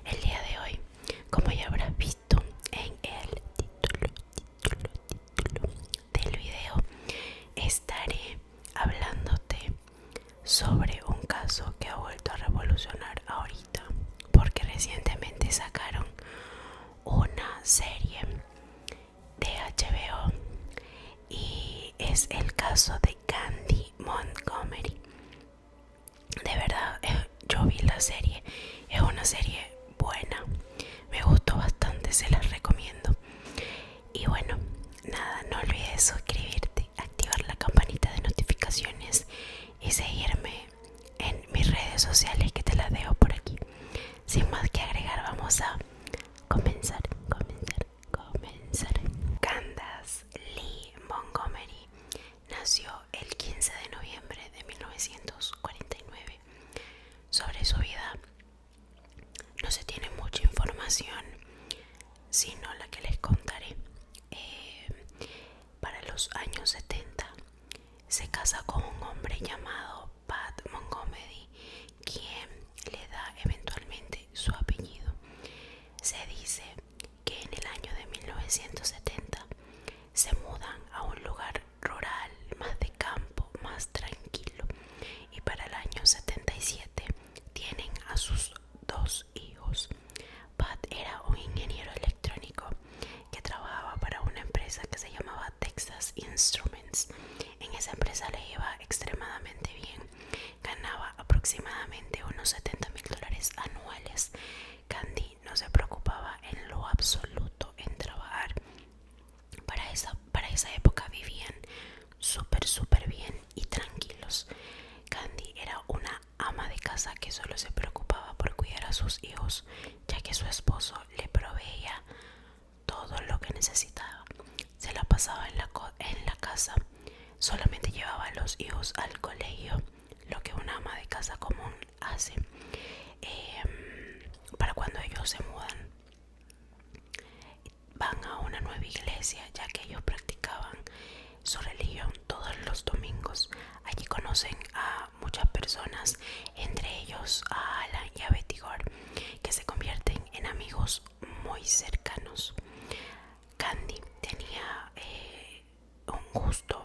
El día de hoy, como ya habrás visto en el título del video, estaré hablándote sobre un caso que ha vuelto a revolucionar ahorita, porque recientemente sacaron una serie de HBO y es el caso de Candy Montgomery. De verdad, yo vi la serie, es una serie buena, me gustó bastante, se las recomiendo. Y bueno, nada, no olvides suscribirte, activar la campanita de notificaciones y seguirme en mis redes sociales que te las dejo por aquí. Sin más que agregar, vamos a comenzar. Candace Lee Montgomery nació el 15 de noviembre de 1949. Sobre su vida no se tiene mucha información, sino la que les contaré. Para los años 70 se casa con un hombre llamado Pat Montgomery, quien le da eventualmente su apellido. Se dice que en el año de 1970 se mudan a un lugar rural, más de campo, más tranquilo, y para el año 77 tienen a sus dos hijos. Pat era un ingeniero electrónico que trabajaba para una empresa que se llamaba Texas Instruments. En esa empresa le iba extremadamente bien, ganaba aproximadamente unos $70,000 anuales. Candy no se preocupaba en lo absoluto en trabajar. Para esa época vivían súper bien y tranquilos. Candy era una ama de casa que solo se preocupaba por cuidar a sus hijos, ya que su esposo le proveía todo lo que necesitaba. Se la pasaba en la casa, solamente llevaba a los hijos al colegio, lo que una ama de casa común hace. Para cuando ellos se mudan, van a una nueva iglesia, ya que ellos practicaban su religión todos los domingos. Allí conocen a muchas personas, entre ellos a Alan y a Betty Gore, que se convierten en amigos muy cercanos. Candy tenía un gusto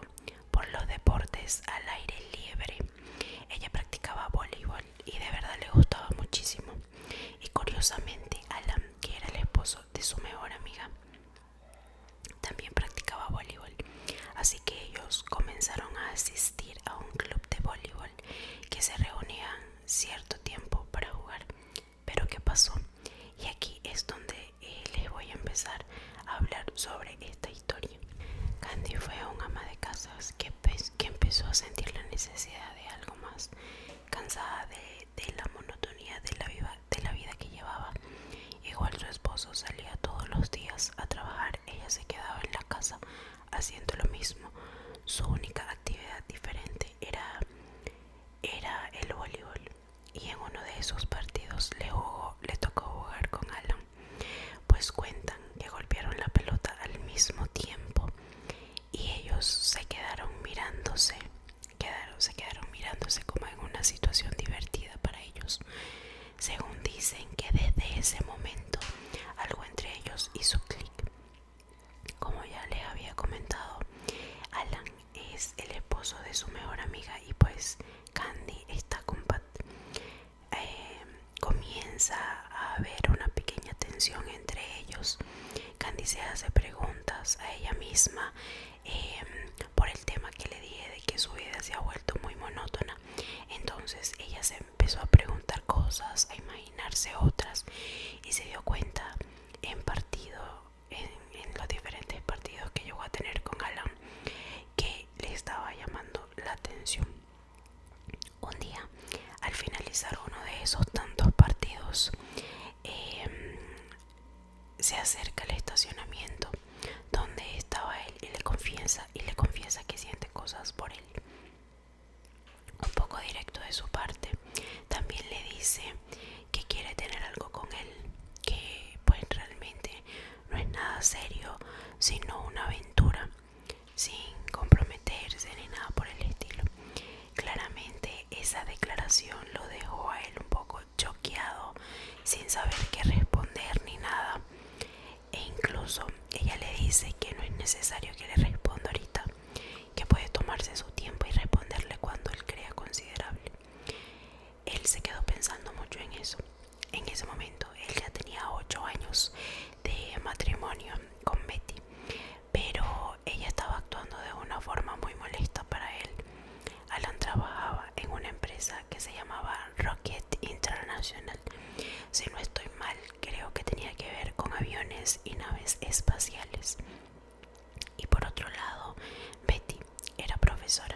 por los deportes al aire libre. Ella practicaba voleibol y de verdad le gustaba muchísimo. Y curiosamente, Alan, que era el esposo de su mejor amiga, también practicaba voleibol. Así que ellos comenzaron a asistir a un club de voleibol que se reunían cierto tiempo para jugar. Pero ¿qué pasó? Y aquí es donde les voy a empezar a hablar sobre esta historia. Candy fue un ama de casas que empezó a sentir la necesidad de algo más, cansada de la monotonía de la vida que llevaba. Igual su esposo salía todos los días a trabajar, ella se quedaba en la casa haciendo lo mismo. Su única actividad diferente era el voleibol, y en uno de esos partidos le tocó jugar con Alan. Pues cuentan que golpearon la pelota al mismo tiempo y ellos se quedaron mirándose como en una situación divertida para ellos. Según dicen que desde ese momento algo entre ellos hizo clic. Como ya les había comentado, Alan es el esposo de su mejor amiga y pues Candy está con Pat. Comienza a haber una pequeña tensión entre ellos. Candy se hace preguntas a ella misma por el tema que le dije de que su vida se ha vuelto muy monótona. Entonces ella se empezó a preguntar cosas, a imaginarse otras, y se dio cuenta en los diferentes partidos que llegó a tener con Alan, que le estaba llamando la atención. Un día, al finalizar uno de esos tantos partidos, se acerca al estacionamiento donde estaba él y le confiesa que siente cosas por él. Un poco directo de su parte. También le dice que quiere tener algo con él, que pues realmente no es nada serio, sino una aventura, sin comprometerse ni nada por el estilo. Claramente esa declaración lo dejó a él un poco choqueado, sin saber qué necesario que le responda ahorita, que puede tomarse su tiempo y responderle cuando él crea considerable. Él se quedó pensando mucho en eso. En ese momento él ya tenía 8 años de matrimonio con Betty, pero ella estaba actuando de una forma muy molesta para él. Alan trabajaba en una empresa que se llamaba Rocket International. Si no estoy mal, creo que tenía que ver con aviones y naves espaciales. Y por otro lado, Betty era profesora.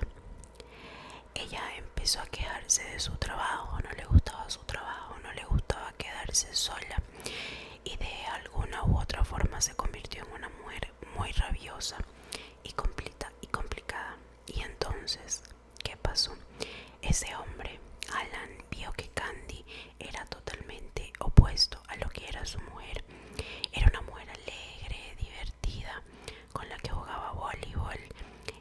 Ella empezó a quejarse de su trabajo, no le gustaba su trabajo, no le gustaba quedarse sola, y de alguna u otra forma se convirtió en una mujer muy rabiosa y complicada. Y entonces, ¿qué pasó? Ese hombre, Alan, vio que Candy era totalmente opuesto a lo que era su mujer. Era una mujer alegre, divertida, con la que jugaba voleibol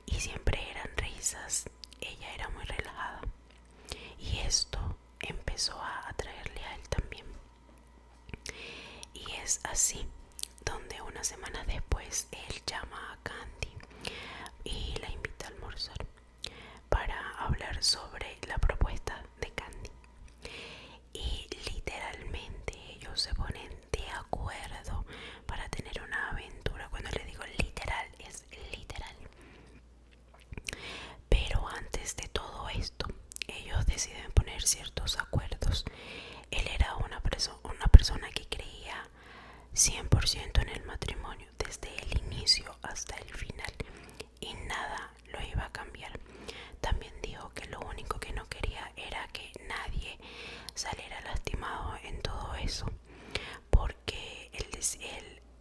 y siempre eran risas. Ella era muy relajada y esto empezó a atraerle a él también. Y es así donde unas semanas después él llama a Candy y la invita a almorzar para hablar sobre la propuesta de Candy. Y literalmente ellos se ponen de acuerdo para tener una aventura. Cuando le digo literal, es literal. Pero antes de todo esto, ellos deciden poner ciertos acuerdos. Él era una persona que creía 100% en el matrimonio desde el inicio hasta el final, y nada lo iba a cambiar. También dijo que lo único que no quería era que nadie saliera lastimado en todo eso, porque él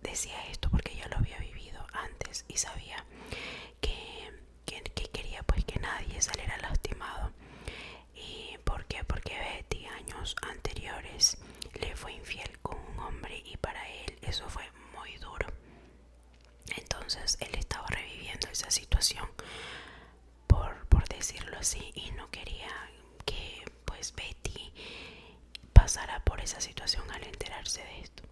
decía esto porque ya lo había vivido antes y sabía que quería pues que nadie saliera lastimado. ¿Y por qué? Porque Betty años anteriores le fue infiel con un hombre y para él eso fue muy duro. Entonces él estaba reviviendo esa situación, por decirlo así, y no quería que pues Betty pasara por esa situación al enterarse de esto.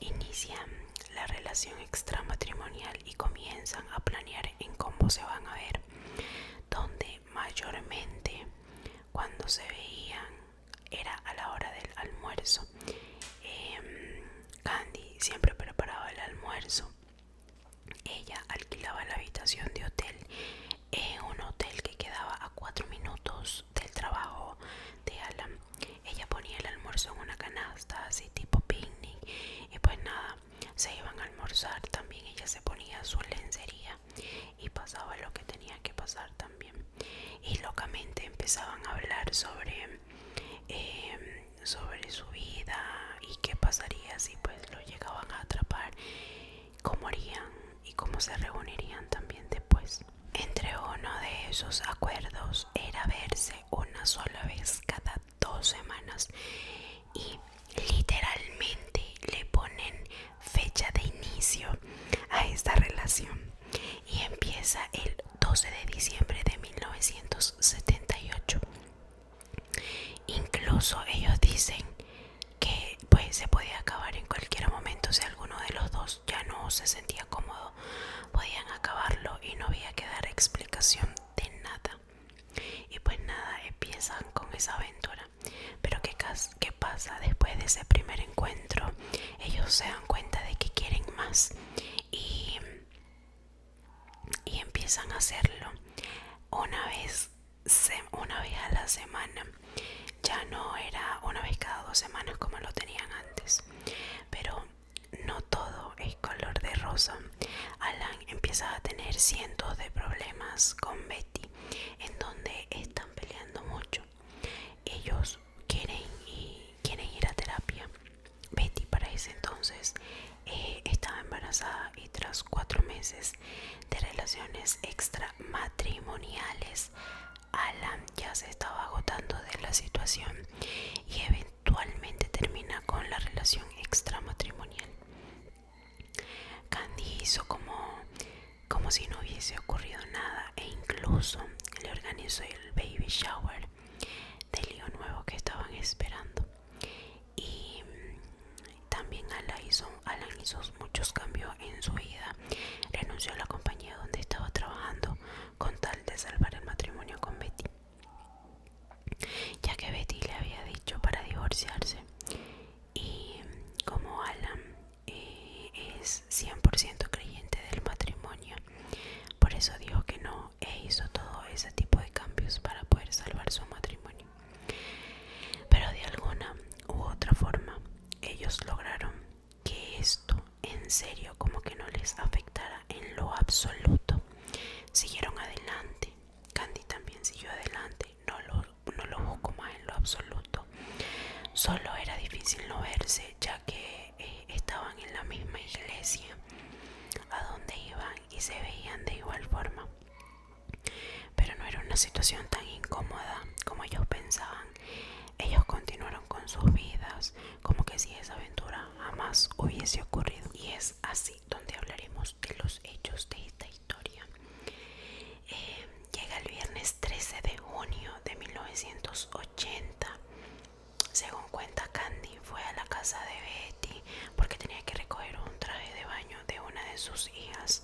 Inician la relación extramatrimonial y comienzan a planear en cómo se van a ver, donde mayormente cuando se veían era a la hora del almuerzo. Candy siempre preparaba el almuerzo. Ella alquilaba la habitación de hotel en un hotel que quedaba a 4 minutos del trabajo de Alan. Ella ponía el almuerzo en una canasta, así tipo picnic, y pues nada, se iban a almorzar. También ella se ponía su lencería y pasaba lo que tenía que pasar también. Y locamente empezaban a hablar sobre su vida y qué pasaría si pues lo llegaban a atrapar, cómo harían y cómo se reunirían también después. Entre uno de esos acuerdos era verse una sola vez cada 2 semanas, y literalmente le ponen fecha de inicio a esta relación y empieza el 12 de diciembre de 1978. Incluso ellos dicen que pues se podía acabar en cualquier momento. Si alguno de los dos ya no se sentía cómodo, podían acabarlo y no había que dar explicación de nada. Y pues nada, empiezan con esa aventura. Pero ¿qué pasa después de ese primer encuentro? Ellos se dan cuenta de que quieren más y empiezan a hacerlo una vez a la semana. Ya no era una vez cada 2 semanas como lo tenían antes. Pero no todo es color de rosa. Alan empieza a tener cientos de problemas con Betty, en donde están peleando mucho. Ellos quieren ir a terapia. Betty para ese entonces estaba embarazada, y tras 4 meses de relaciones extramatrimoniales, Alan ya se estaba agotando de la situación y eventualmente termina con la relación extramatrimonial. Candy hizo como si no hubiese ocurrido nada, e incluso le organizó el baby shower del hijo nuevo que estaban esperando. Y también Alan hizo muchos cambios en su vida. salvar el matrimonio con Betty, ya que Betty le había dicho para divorciarse. Y como Alan es 100% creyente del matrimonio, por eso dijo que no e hizo todo ese tipo de cambios para poder salvar su matrimonio. Pero de alguna u otra forma ellos lograron que esto en serio como que no les afectara en lo absoluto. Siguieron adelante. Candy también siguió adelante. No lo buscó más en lo absoluto. Solo era difícil no verse, ya que estaban en la misma iglesia a donde iban y se veían de igual forma. Pero no era una situación tan incómoda como ellos pensaban. Ellos continuaron con sus vidas como que si esa aventura jamás hubiese ocurrido. Y es así donde hablaremos de los hechos de esta historia. Llega el viernes 13 de junio de 1980. Según cuenta Candy, fue a la casa de Betty porque tenía que recoger un traje de baño de una de sus hijas,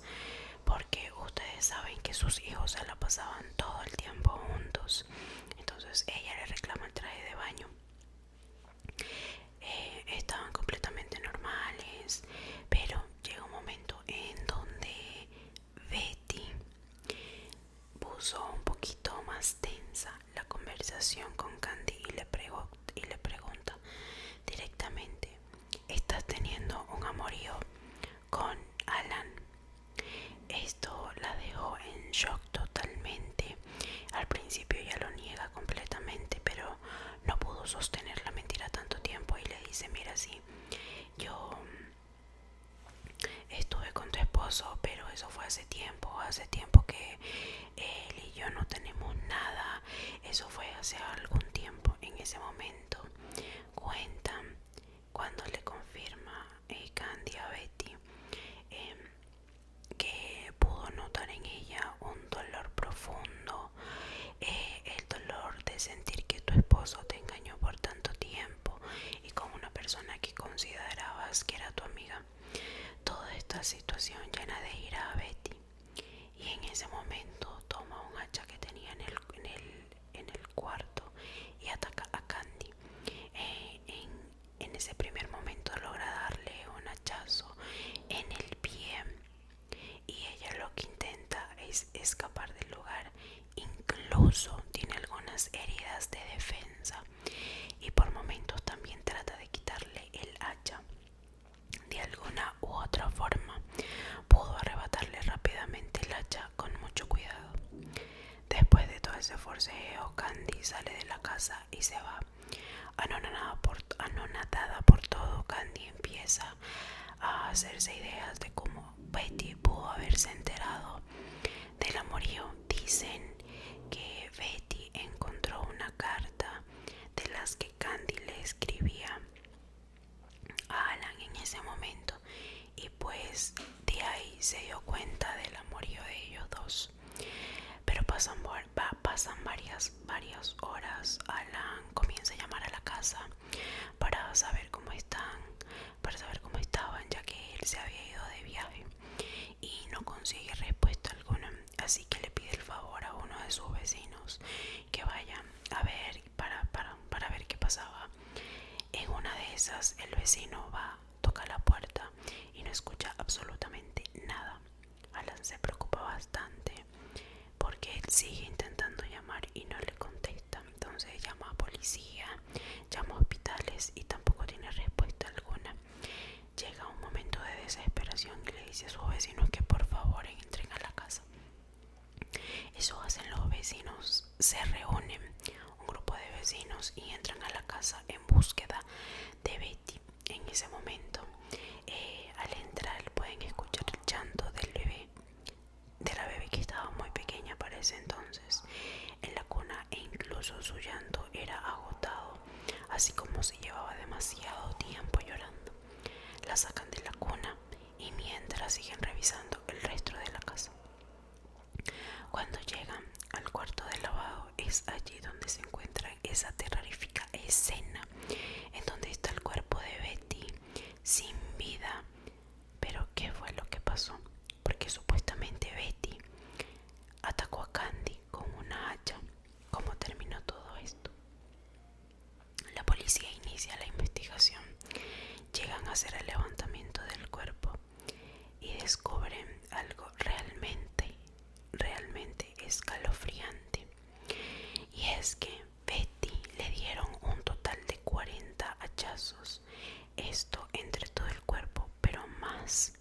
porque ustedes saben que sus hijos se la pasaban todo el tiempo juntos. Entonces ella le reclama el traje de baño. Estaban completamente normales, pero llega un momento en donde Betty puso un poquito más tensa la conversación con Candy y le pregunta directamente: ¿estás teniendo un amorío con Alan? Esto la dejó en shock totalmente. Al principio ella lo niega completamente, pero no pudo sostener la mentira tanto tiempo y le dice: mira, sí, yo estuve con tu esposo, pero eso fue hace tiempo que él y yo no tenemos nada. Eso fue hace algún tiempo. En ese momento cuentan cuando le confirma Candy a Betty que pudo notar en ella un dolor profundo, el dolor de sentir que tu esposo te engañó por tanto tiempo y con una persona que considerabas que era tu amiga. Toda esta situación llena de ira a Betty, y en ese momento toma un hacha que tenía en el cuarto y ataca a Candy. En ese primer momento logra darle un hachazo en el pie y ella lo que intenta es escapar del lugar. Incluso tiene algunas heridas de defensa y por momentos también trata de quitarle el hacha. De alguna u otra forma pudo arrebatarle rápidamente el hacha con mucho cuidado. Después de todo ese forcejeo, Candy sale de la casa y se va. Anonadada por todo, Candy empieza a hacerse ideas de cómo Betty pudo haberse enterado del amorío. Dicen que Betty encontró una carta de las que Candy le escribía a Alan en ese momento, y pues de ahí se dio cuenta del amorío de ellos dos. Pero pasan varias horas. Alan comienza a llamar a la casa para saber cómo estaban, ya que él se había ido de viaje y no consigue respuesta alguna. Así que le pide el favor a uno de sus vecinos que vaya a ver para ver qué pasaba. En una de esas, el vecino va, toca la puerta y no escucha absolutamente nada. Alan se preocupa bastante porque él sigue intentando llamar y no le contesta. Entonces llama a policía, llama a hospitales y tampoco tiene respuesta alguna. Llega un momento de desesperación y le dice a sus vecinos que por favor entren a la casa. Eso hacen los vecinos, se reúnen un grupo de vecinos y entran a la casa en búsqueda de Betty. En ese momento, al entrar pueden escuchar el llanto del bebé, de la bebé que estaba muy pequeña para ese entonces en la cuna, e incluso su llanto era agotado, así como se llevaba demasiado tiempo llorando. La sacan de la cuna y mientras siguen revisando el resto de la casa. Cuando llegan al cuarto de lavado, es allí donde se encuentra esa terrorífica escena en donde está el cuerpo de Betty sin vida. Pero ¿qué fue lo que pasó? Porque supuestamente Betty atacó a Candy hacer el levantamiento del cuerpo y descubren algo realmente escalofriante. Y es que Betty le dieron un total de 40 hachazos, esto entre todo el cuerpo, pero más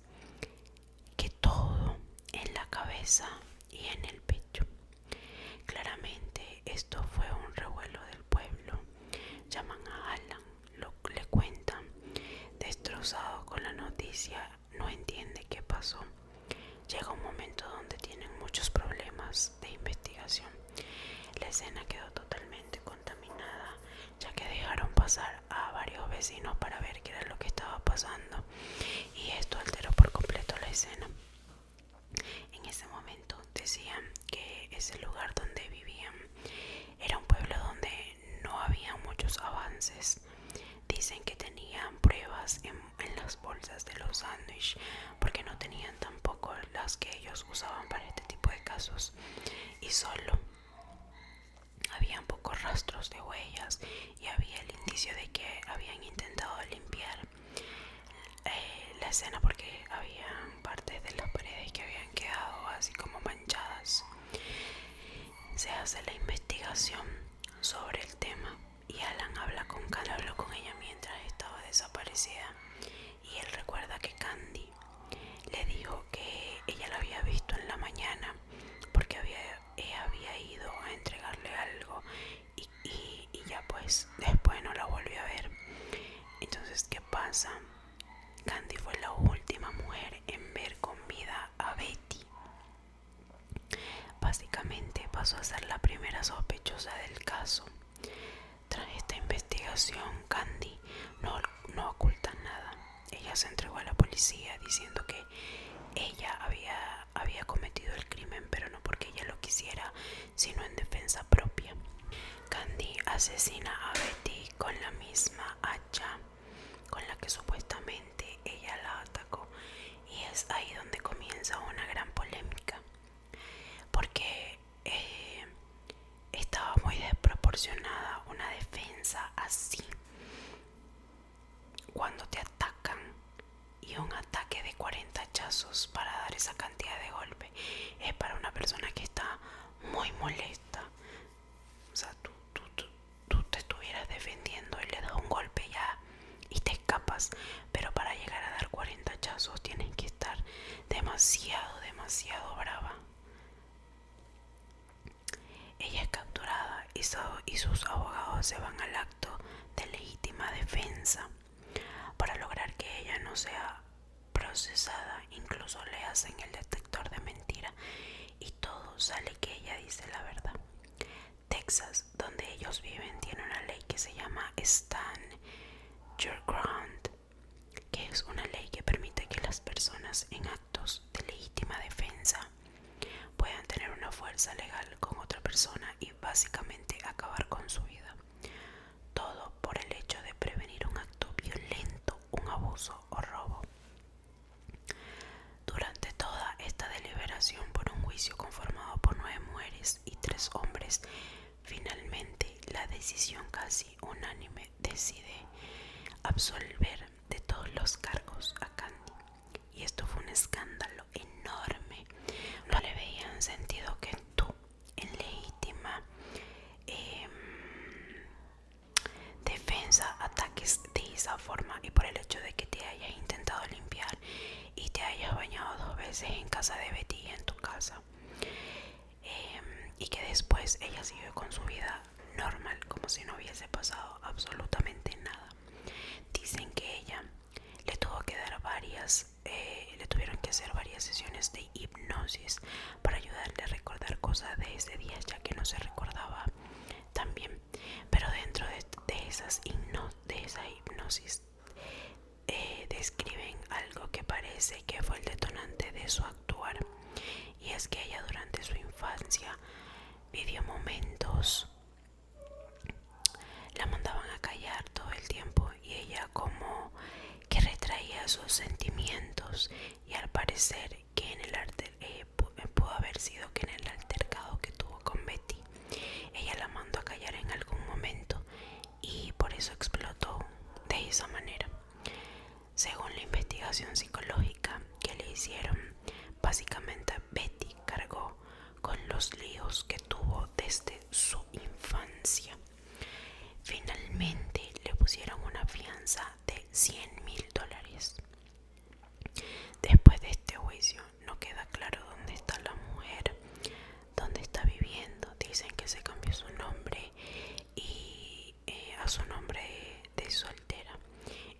que todo en la cabeza y en el pecho. Claramente esto fue un revuelo del pueblo. Llaman a Alan, le cuentan, destrozado con la noticia, no entiende qué pasó. Llega un momento donde tienen muchos problemas de investigación. La escena quedó totalmente contaminada, ya que dejaron pasar a varios vecinos para ver qué era lo que estaba pasando, y esto alteró por completo la escena. En ese momento decían que ese lugar donde vivían era un pueblo donde no había muchos avances. Dicen que tenían pruebas en las bolsas de los sándwiches, porque no tenían tampoco las que ellos usaban para este tipo de casos, y solo habían pocos rastros de huellas, y había el indicio de que habían intentado limpiar la escena, porque había partes de las paredes que habían quedado así como manchadas. Se hace la investigación sobre el tema y Alan habló con ella mientras estaba desaparecida, y él recuerda que Candy le dijo que ella la había visto en la mañana porque ella había ido a entregarle algo, y ya pues después no la volvió a ver. Entonces, ¿qué pasa? Candy fue la última mujer en ver con vida a Betty. Básicamente pasó a ser la primera sospechosa del caso. Tras esta investigación, Candy no oculta nada. Ella se entregó a la policía diciendo que ella había cometido el crimen, pero no porque ella lo quisiera, sino en defensa propia. Candy asesina a Betty con la misma hacha con la que supuestamente ella la atacó, y es ahí donde comienza una gran polémica, porque estaba muy desproporcionada una defensa así cuando te atacan, y un ataque de 40 hachazos para dar esa cantidad de golpe es para una persona que está muy molesta. O sea, tú te estuvieras defendiendo y le das un golpe ya y te escapas, pero para llegar a dar 40 hachazos tienes que estar demasiado brava. Ella es capturada y sus abogados se van al acto de legítima defensa. Para lograr que ella no sea procesada, incluso le hacen el detector de mentira y todo sale que ella dice la verdad. Texas, donde ellos viven, tiene una ley que se llama Stand Your Ground, que es una ley que permite que las personas en actos de legítima defensa puedan tener una fuerza legal con otra persona y básicamente acabar con su vida. Todo por el hecho de prevenir un acto violento, un abuso o robo. Durante toda esta deliberación por un juicio conformado por 9 mujeres y 3 hombres, finalmente la decisión casi unánime decide absolver de todos los cargos a Candy. Y esto fue un escándalo enorme. No le veían sentido que tú, en legítima defensa, ataques de esa forma, y por el hecho de que te hayas intentado limpiar y te hayas bañado 2 veces en casa de Betty y en tu casa, y que después ella siguió con su vida normal como si no hubiese pasado absolutamente nada. Dicen que ella le tuvieron que hacer varias sesiones de hipnosis para ayudarle a recordar cosas de ese día, ya que no se recordaba tan bien. Pero dentro de esa hipnosis describen algo que parece que fue el detonante de su actuar, y es que ella durante su infancia vivió momentos, la mandaban a callar todo el tiempo y ella como que retraía sus sentimientos, y al parecer que en el pudo haber sido que en el altercado que tuvo con Betty, ella la mandó a callar en algún momento y por eso explotó de esa manera. evaluación psicológica que le hicieron, básicamente Betty cargó con los líos que tuvo desde su infancia. Finalmente le pusieron una fianza de $100,000. Después de este juicio no queda claro dónde está la mujer, dónde está viviendo. Dicen que se cambió su nombre y a su nombre de soltera,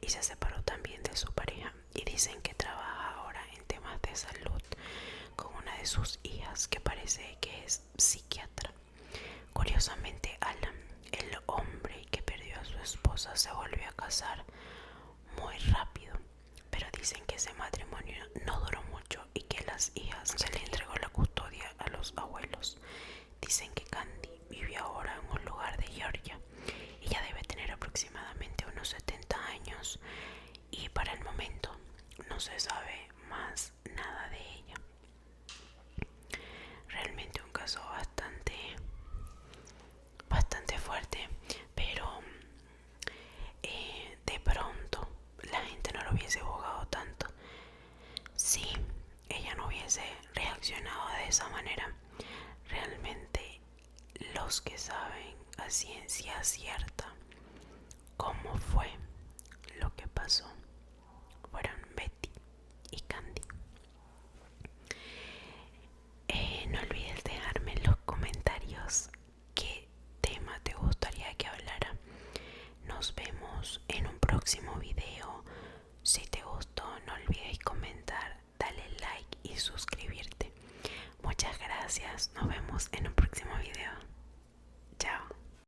y se separó también de su pareja, y dicen que trabaja ahora en temas de salud con una de sus hijas que parece que es psiquiatra. Curiosamente, Alan, el hombre que perdió a su esposa, se volvió a casar muy rápido, pero dicen que ese matrimonio no duró mucho y que las hijas se le entregó la custodia a los abuelos. Dicen que Candy vive ahora en un lugar de Georgia. Ella debe tener aproximadamente unos 70 años y para el momento no se sabe más nada de ella. Realmente un caso bastante fuerte, pero de pronto la gente no lo hubiese juzgado tanto si ella no hubiese reaccionado de esa manera. Realmente los que saben a ciencia cierta cómo fue lo que pasó fueron Betty y Candy. No olvides dejarme en los comentarios qué tema te gustaría que hablara. Nos vemos en un próximo video. Si te gustó, no olvides comentar, darle like y suscribirte. Muchas gracias. Nos vemos en un próximo video.